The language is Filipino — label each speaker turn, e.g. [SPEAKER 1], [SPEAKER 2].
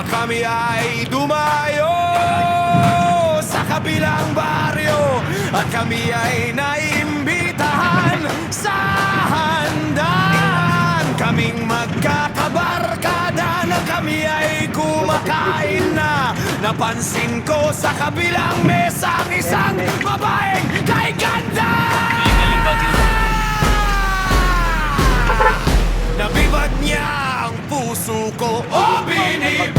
[SPEAKER 1] kami ay dumayo sa kabilang baryo at kami ay naimbitahan sa handaan. Kaming magkakabarkada na kami ay kumakain na. Napansin ko sa kabilang mesa ang isang babaeng kay ganda. Nabibad niya ang puso ko. Oh, binibig